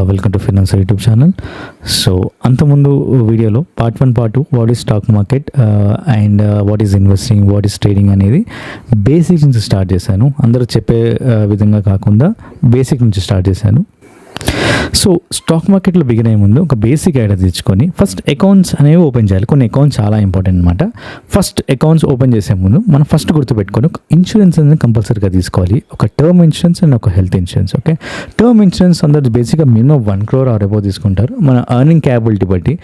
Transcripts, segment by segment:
Welcome to finance YouTube channel. So అంతకుముందు వీడియోలో part 1 part 2 what is stock market and what is investing, what is trading అనేది basic నుంచి start చేశాను. అందరూ చెప్పే విధంగా కాకుండా బేసిక్ నుంచి స్టార్ట్ చేశాను. సో స్టాక్ మార్కెట్లో బిగిన్ అయ్యే ముందు ఒక బేసిక్ ఐడియా తెచ్చుకొని ఫస్ట్ అకౌంట్స్ అనేవి ఓపెన్ చేయాలి. కొన్ని అకౌంట్స్ చాలా ఇంపార్టెంట్ అనమాట. ఫస్ట్ అకౌంట్స్ ఓపెన్ చేసే ముందు మనం ఫస్ట్ గుర్తుపెట్టుకొని ఒక ఇన్సూరెన్స్ అనేది కంపల్సరీగా తీసుకోవాలి. ఒక టర్మ్ ఇన్సూరెన్స్ అండ్ ఒక health insurance. Okay, term insurance అందరూ బేసిక్గా మినిమం 1 crore ఆర్ అబౌవ్ తీసుకుంటారు మన ఎర్నింగ్ క్యాపబిలిటీ బట్టి.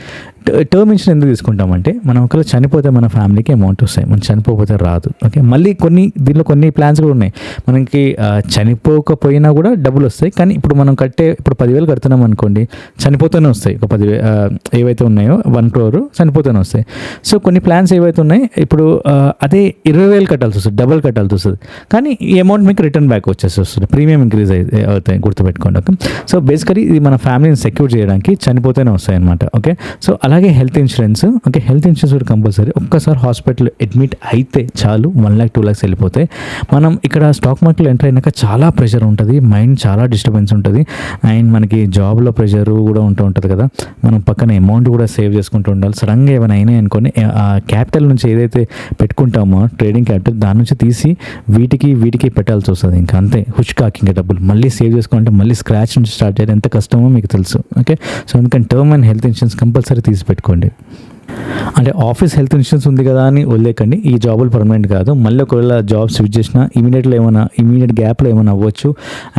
టర్మ్ ఇన్సూరెన్స్ ఎందుకు తీసుకుంటామంటే మనం ఒకవేళ చనిపోతే మన ఫ్యామిలీకి అమౌంట్ వస్తాయి, మనం చనిపోతే రాదు. ఓకే, మళ్ళీ దీనిలో కొన్ని ప్లాన్స్ కూడా ఉన్నాయి. మనకి చనిపోకపోయినా కూడా డబ్బులు వస్తాయి, కానీ ఇప్పుడు మనం ఇప్పుడు 10,000 కడుతున్నాం అనుకోండి, చనిపోతూనే వస్తాయి. ఒక 10,000 ఏవైతే ఉన్నాయో 1 crore చనిపోతూనే వస్తాయి. సో కొన్ని ప్లాన్స్ ఏవైతే ఉన్నాయి, ఇప్పుడు అదే 20,000 కట్టాల్సి వస్తుంది, డబల్ కట్టాల్సి వస్తుంది, కానీ ఈ అమౌంట్ మీకు రిటర్న్ బ్యాక్ వచ్చేసి వస్తుంది. ప్రీమియం ఇంక్రీజ్ అవుతాయి, గుర్తుపెట్టుకోండి. ఓకే, సో బేసికలీ ఇది మన ఫ్యామిలీని సెక్యూర్ చేయడానికి చనిపోతూనే వస్తాయి అనమాట. ఓకే, సో అలాగే health insurance. Okay, health insurance కూడా కంపల్సరీ. ఒక్కసారి హాస్పిటల్ అడ్మిట్ అయితే చాలు 1 lakh 2 lakhs వెళ్ళిపోతాయి. మనం ఇక్కడ స్టాక్ మార్కెట్లో ఎంటర్ అయినాక చాలా ప్రెషర్ ఉంటుంది, మైండ్ చాలా డిస్టర్బెన్స్ ఉంటుంది, అండ్ మనకి జాబ్లో ప్రెషర్ కూడా ఉంటుంది కదా. మనం పక్కన అమౌంట్ కూడా సేవ్ చేసుకుంటూ ఉండాలి. సడన్గా ఏమైనా అయినాయి అనుకోని ఆ క్యాపిటల్ నుంచి ఏదైతే పెట్టుకుంటామో ట్రేడింగ్ క్యాపిటల్, దాని నుంచి తీసి వీటికి పెట్టాల్సి వస్తుంది. ఇంకా అంతే హుష్కాకి ఇంకా డబ్బులు మళ్ళీ సేవ్ చేసుకోవాలంటే మళ్ళీ స్క్రాచ్ నుంచి స్టార్ట్ చేయాలి, ఎంత కష్టమో మీకు తెలుసు. ఓకే, సో అందుకని term and health insurance compulsory తీసి పెట్టుకోండి. అంటే ఆఫీస్ హెల్త్ ఇన్సూరెన్స్ ఉంది కదా అని వదిలేకండి, ఈ జాబులు పర్మనెంట్ కాదు. మళ్ళీ ఒకవేళ జాబ్ స్విచ్ చేసినా ఇమీడియట్ గ్యాప్లో ఏమైనా అవ్వచ్చు.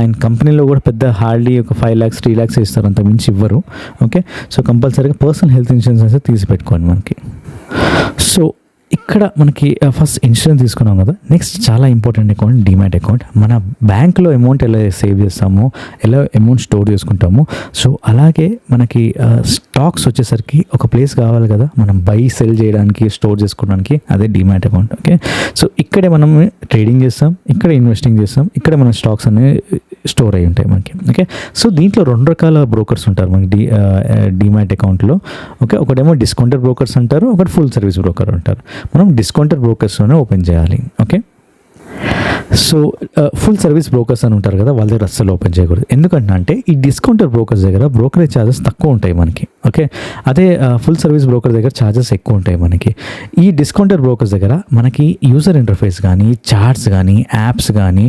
అండ్ కంపెనీలో కూడా పెద్ద హార్డ్లీ ఒక 5 lakhs 3 lakhs ఇస్తారు, అంత మించి ఇవ్వరు. ఓకే, సో కంపల్సరీగా పర్సనల్ హెల్త్ ఇన్సూరెన్స్ అయితే తీసి పెట్టుకోండి మనకి. సో ఇక్కడ మనకి ఫస్ట్ ఇన్సూరెన్స్ తీసుకున్నాం కదా. నెక్స్ట్ చాలా ఇంపార్టెంట్ అకౌంట్ డీమ్యాట్ అకౌంట్. మన బ్యాంక్లో అమౌంట్ ఎలా సేవ్ చేస్తామో, ఎలా అమౌంట్ స్టోర్ చేసుకుంటామో, సో అలాగే మనకి స్టాక్స్ వచ్చేసరికి ఒక ప్లేస్ కావాలి కదా మనం బై సెల్ చేయడానికి, స్టోర్ చేసుకోవడానికి, అదే డీమ్యాట్ అకౌంట్. ఓకే, సో ఇక్కడే మనం ట్రేడింగ్ చేస్తాం, ఇక్కడ ఇన్వెస్టింగ్ చేస్తాం, ఇక్కడ మన స్టాక్స్ అనేవి స్టోర్ అయి ఉంటాయి మనకి. ఓకే, సో దీంట్లో 2 రకాల బ్రోకర్స్ ఉంటారు మనకి డీమ్యాట్ అకౌంట్లో. ఓకే, ఒకటేమో డిస్కౌంటెడ్ బ్రోకర్స్ అంటారు, ఒకటి ఫుల్ సర్వీస్ బ్రోకర్ అంటారు. మనం డిస్కౌంటెడ్ బ్రోకర్స్లోనే ఓపెన్ చేయాలి. Okay, so full service brokers అని ఉంటారు కదా, వాళ్ళ దగ్గర అస్సలు ఓపెన్ చేయకూడదు. ఎందుకంటే ఈ డిస్కౌంటెడ్ బ్రోకర్స్ దగ్గర బ్రోకరేజ్ ఛార్జెస్ తక్కువ ఉంటాయి మనకి. ఓకే, అదే ఫుల్ సర్వీస్ బ్రోకర్ దగ్గర ఛార్జెస్ ఎక్కువ ఉంటాయి మనకి. ఈ డిస్కౌంటెడ్ బ్రోకర్స్ దగ్గర మనకి యూజర్ ఇంటర్ఫేస్ కానీ, చార్ట్స్ కానీ, యాప్స్ కానీ,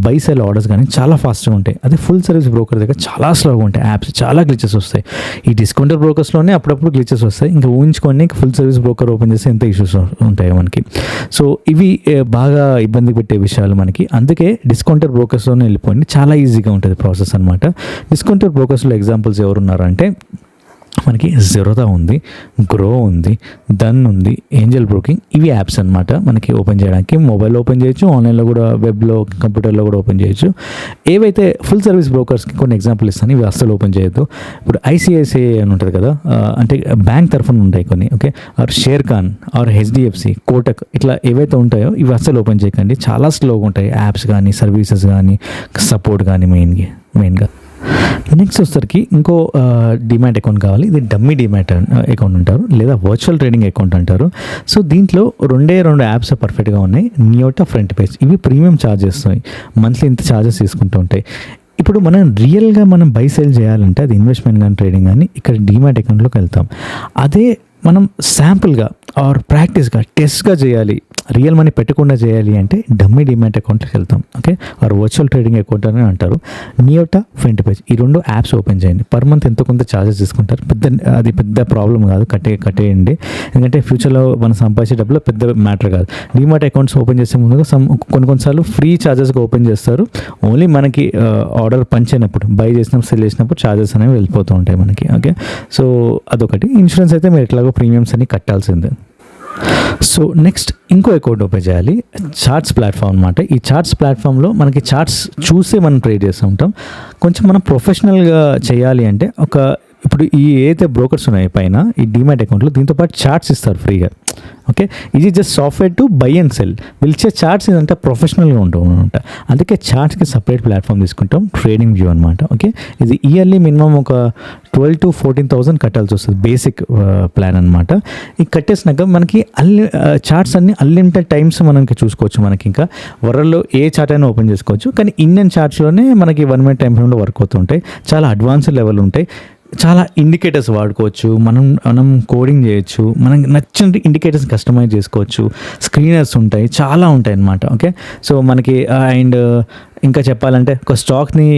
బై సెల్ ఆర్డర్స్ కానీ చాలా ఫాస్ట్గా ఉంటాయి. అదే ఫుల్ సర్వీస్ బ్రోకర్ దగ్గర చాలా స్లోగా ఉంటాయి, యాప్స్ చాలా గ్లిచెస్ వస్తాయి. ఈ డిస్కౌంటెడ్ బ్రోకర్స్లోనే అప్పుడప్పుడు గ్లిచెస్ వస్తాయి. ఇంకా ఊహించుకొని ఫుల్ సర్వీస్ బ్రోకర్ ఓపెన్ చేస్తే ఎంత ఇష్యూస్ ఉంటాయి మనకి. సో ఇవి బాగా ఇబ్బంది పెట్టే విషయాలు మనకి. అందుకే డిస్కౌంటెడ్ బ్రోకర్స్లోనే వెళ్ళిపోయింది, చాలా ఈజీగా ఉంటుంది ప్రాసెస్ అనమాట. డిస్కౌంటెడ్ బ్రోకర్స్లో ఎగ్జాంపుల్స్ ఎవరున్నారంటే మనకి జెరోదా ఉంది, గ్రో ఉంది, డన్ ఉంది, ఏంజల్ బ్రోకింగ్. ఇవి యాప్స్ అనమాట మనకి ఓపెన్ చేయడానికి. మొబైల్లో ఓపెన్ చేయొచ్చు, ఆన్లైన్లో కూడా, వెబ్లో, కంప్యూటర్లో కూడా ఓపెన్ చేయొచ్చు. ఏవైతే ఫుల్ సర్వీస్ బ్రోకర్స్కి కొన్ని ఎగ్జాంపుల్ ఇస్తాను, ఇవి అస్సలు ఓపెన్ చేయొద్దు. ఇప్పుడు ఐసిఐసిఐ అని ఉంటుంది కదా, అంటే బ్యాంక్ తరఫున ఉంటాయి కొన్ని. Okay, or Sharekhan or HDFC, Kotak, ఇట్లా ఏవైతే ఉంటాయో ఇవి అస్సలు ఓపెన్ చేయకండి, చాలా స్లోగా ఉంటాయి యాప్స్ కానీ, సర్వీసెస్ కానీ, సపోర్ట్ కానీ మెయిన్గా. నెక్స్ట్ వచ్చేసరికి ఇంకో డిమాట్ అకౌంట్ కావాలి. ఇది డమ్మీ డిమాట్ అకౌంట్ అంటారు, లేదా వర్చువల్ ట్రేడింగ్ అకౌంట్ అంటారు. సో దీంట్లో 2 యాప్స్ పర్ఫెక్ట్గా ఉన్నాయి. నియోటా, ఫ్రంట్ పేజ్. ఇవి ప్రీమియం ఛార్జ్ చేస్తాయి, మంత్లీ ఇంత ఛార్జెస్ తీసుకుంటూ ఉంటాయి. ఇప్పుడు మనం బై సేల్ చేయాలంటే అది ఇన్వెస్ట్మెంట్ కానీ ట్రేడింగ్ కానీ ఇక్కడ డిమాట్ అకౌంట్లోకి వెళ్తాం. అదే మనం శాంపుల్గా ఆర్ ప్రాక్టీస్గా టెస్ట్గా చేయాలి, రియల్ మనీ పెట్టకుండా చేయాలి అంటే డమ్మీ డిమాట్ అకౌంట్కి వెళ్తాం. Okay, or virtual trading account అని అంటారు. నియోటా, ఫ్రంట్ పేజ్, ఈ 2 యాప్స్ ఓపెన్ చేయండి. పర్ మంత్ ఎంతో కొంత ఛార్జెస్ తీసుకుంటారు, అది పెద్ద ప్రాబ్లం కాదు, కట్టేయండి. ఎందుకంటే ఫ్యూచర్లో మనం సంపాదించే డబ్బులో పెద్ద మ్యాటర్ కాదు. డిమాట్ అకౌంట్స్ ఓపెన్ చేసే ముందుగా కొన్నిసార్లు ఫ్రీ ఛార్జెస్గా ఓపెన్ చేస్తారు. ఓన్లీ మనకి ఆర్డర్ పంచ్ అయినప్పుడు, బై చేసినప్పుడు, సెల్ చేసినప్పుడు ఛార్జెస్ అనేవి వెళ్ళిపోతూ ఉంటాయి మనకి. ఓకే, సో అదొకటి. ఇన్సూరెన్స్ అయితే మీరు ఎట్లాగో ప్రీమియమ్స్ అన్ని కట్టాల్సిందే. సో నెక్స్ట్ ఇంకో అకౌంట్ ఓపెన్ చేయాలి, చార్ట్స్ ప్లాట్ఫామ్ అనమాట. ఈ చార్ట్స్ ప్లాట్ఫామ్లో మనకి చార్ట్స్ చూసే మనం ట్రేడ్ చేస్తూ ఉంటాం. కొంచెం మనం ప్రొఫెషనల్గా చేయాలి అంటే ఇప్పుడు ఈ ఏదైతే బ్రోకర్స్ ఉన్నాయి పైన ఈ డిమాట్ అకౌంట్లో, దీంతో పాటు చార్ట్స్ ఇస్తారు ఫ్రీగా. ఓకే, ఇది just software to buy and sell. వీళ్ళిచ్చే చార్ట్స్ ఇదంతా ప్రొఫెషనల్గా ఉంటుంది అనమాట. అందుకే చార్ట్స్కి సపరేట్ ప్లాట్ఫామ్ తీసుకుంటాం, ట్రేడింగ్ వ్యూ అనమాట. ఓకే, ఇది ఇయర్లీ మినిమం ఒక 12,000 to 14,000 కట్టాల్సి వస్తుంది, బేసిక్ ప్లాన్ అనమాట. ఈ కట్టేసినాక మనకి చార్ట్స్ అన్ని అన్లిమిటెడ్ టైమ్స్ మనకి చూసుకోవచ్చు. మనకి ఇంకా వరల్డ్లో ఏ చార్ట్ అయినా ఓపెన్ చేసుకోవచ్చు, కానీ ఇండియన్ చార్ట్స్లోనే మనకి 1 minute టైం ఫ్రేమ్లో వర్క్ అవుతుంటాయి. చాలా అడ్వాన్స్డ్ లెవెల్ ఉంటాయి. చాలా ఇండికేటర్స్ వాడుకోవచ్చు, మనం కోడింగ్ చేయొచ్చు, మనకి నచ్చిన ఇండికేటర్స్ కస్టమైజ్ చేసుకోవచ్చు, స్క్రీనర్స్ ఉంటాయి, చాలా ఉంటాయి అన్నమాట. ఓకే, సో మనకి అండ్ ఇంకా చెప్పాలంటే ఒక స్టాక్ని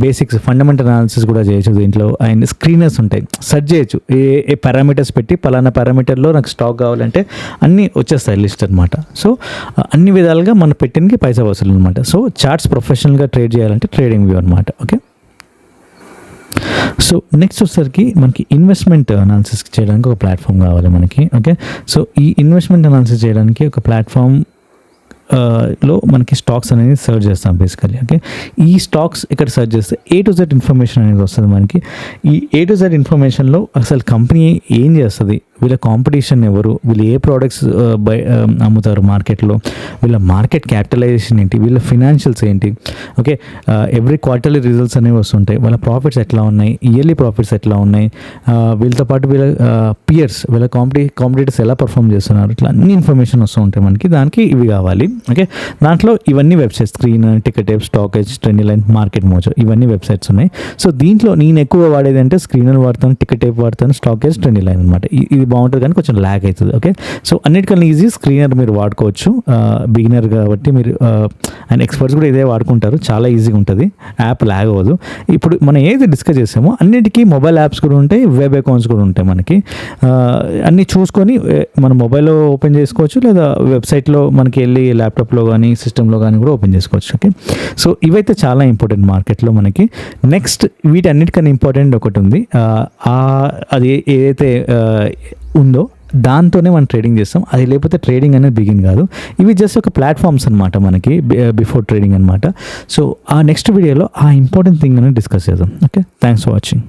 బేసిక్స్ ఫండమెంటల్ అనాలిసిస్ కూడా చేయొచ్చు దీంట్లో. అండ్ స్క్రీనర్స్ ఉంటాయి, సెర్చ్ చేయొచ్చు, ఏ పారామీటర్స్ పెట్టి పలానా పారామీటర్లో నాకు స్టాక్ కావాలంటే అన్నీ వచ్చేస్తాయి లిస్ట్ అనమాట. సో అన్ని విధాలుగా మన పెట్టినకి పైసా వసూలు అనమాట. సో చార్ట్స్ ప్రొఫెషనల్గా ట్రేడ్ చేయాలంటే ట్రేడింగ్ వ్యూ అనమాట. ఓకే, సో నెక్స్ట్ వచ్చేసరికి మనకి ఇన్వెస్ట్మెంట్ అనాలిసిస్ చేయడానికి ఒక ప్లాట్ఫామ్ కావాలి మనకి. ఓకే, సో ఈ ఇన్వెస్ట్మెంట్ అనాలిసిస్ చేయడానికి ఒక ప్లాట్ఫామ్ లో మనకి స్టాక్స్ అనేది సర్చ్ చేస్తాం బేసికల్లీ. ఓకే, ఈ స్టాక్స్ ఇక్కడ సర్చ్ చేస్తే A to Z ఇన్ఫర్మేషన్ అనేది వస్తుంది మనకి. ఈ A to Z ఇన్ఫర్మేషన్లో అసలు కంపెనీ ఏం చేస్తుంది, వీళ్ళ కాంపిటీషన్ ఎవరు, వీళ్ళు ఏ ప్రోడక్ట్స్ అమ్ముతారు మార్కెట్లో, వీళ్ళ మార్కెట్ క్యాపిటలైజేషన్ ఏంటి, వీళ్ళ ఫినాన్షియల్స్ ఏంటి. ఓకే, ఎవ్రీ క్వార్టర్లీ రిజల్ట్స్ అనేవి వస్తుంటాయి, వాళ్ళ ప్రాఫిట్స్ ఎట్లా ఉన్నాయి, ఇయర్లీ ప్రాఫిట్స్ ఎట్లా ఉన్నాయి, వీళ్ళతో పాటు వీళ్ళ పియర్స్, వీళ్ళ కాంపిటీటర్స్ ఎలా పర్ఫామ్ చేస్తున్నారు, ఇట్లా అన్ని ఇన్ఫర్మేషన్ వస్తూ ఉంటాయి మనకి. దానికి ఇవి కావాలి. ఓకే, దాంట్లో ఇవన్నీ websites, screen, ticket, StockEdge, Trendlyne, market mojo, ఇవన్నీ వెబ్సైట్స్ ఉన్నాయి. సో దీంట్లో నేను ఎక్కువ వాడేది అంటే స్క్రీనర్ వాడతాను, టికెట్ వాడతాను, స్టాకేజ్, ట్రెండ్ లైన్ అనమాట. ఇది బాగుంటుంది కానీ కొంచెం ల్యాగ్ అవుతుంది. ఓకే, సో అన్నిటికన్నా ఈజీ స్క్రీనర్ మీరు వాడుకోవచ్చు, బిగినర్ కాబట్టి మీరు. అండ్ ఎక్స్పర్ట్స్ కూడా ఇదే వాడుకుంటారు, చాలా ఈజీగా ఉంటుంది, యాప్ ల్యాగ్ అవ్వదు. ఇప్పుడు మనం ఏది డిస్కస్ చేసామో అన్నిటికీ మొబైల్ యాప్స్ కూడా ఉంటాయి, వెబ్ అకౌంట్స్ కూడా ఉంటాయి మనకి. అన్నీ చూసుకొని మన మొబైల్లో ఓపెన్ చేసుకోవచ్చు, లేదా వెబ్సైట్లో మనకి వెళ్ళి ల్యాప్టాప్లో కానీ సిస్టంలో కానీ కూడా ఓపెన్ చేసుకోవచ్చు. ఓకే, సో ఇవైతే చాలా ఇంపార్టెంట్ మార్కెట్లో మనకి. నెక్స్ట్ వీటన్నిటికన్నా ఇంపార్టెంట్ ఒకటి ఉంది, అది ఏదైతే ఉందో దాంతోనే మనం ట్రేడింగ్ చేస్తాం. అది లేకపోతే ట్రేడింగ్ అనేది బిగిన్ కాదు. ఇవి జస్ట్ ఒక ప్లాట్ఫామ్స్ అనమాట మనకి బిఫోర్ ట్రేడింగ్ అనమాట. సో ఆ నెక్స్ట్ వీడియోలో ఆ ఇంపార్టెంట్ థింగ్ అనేది డిస్కస్ చేద్దాం. Okay, thanks for watching.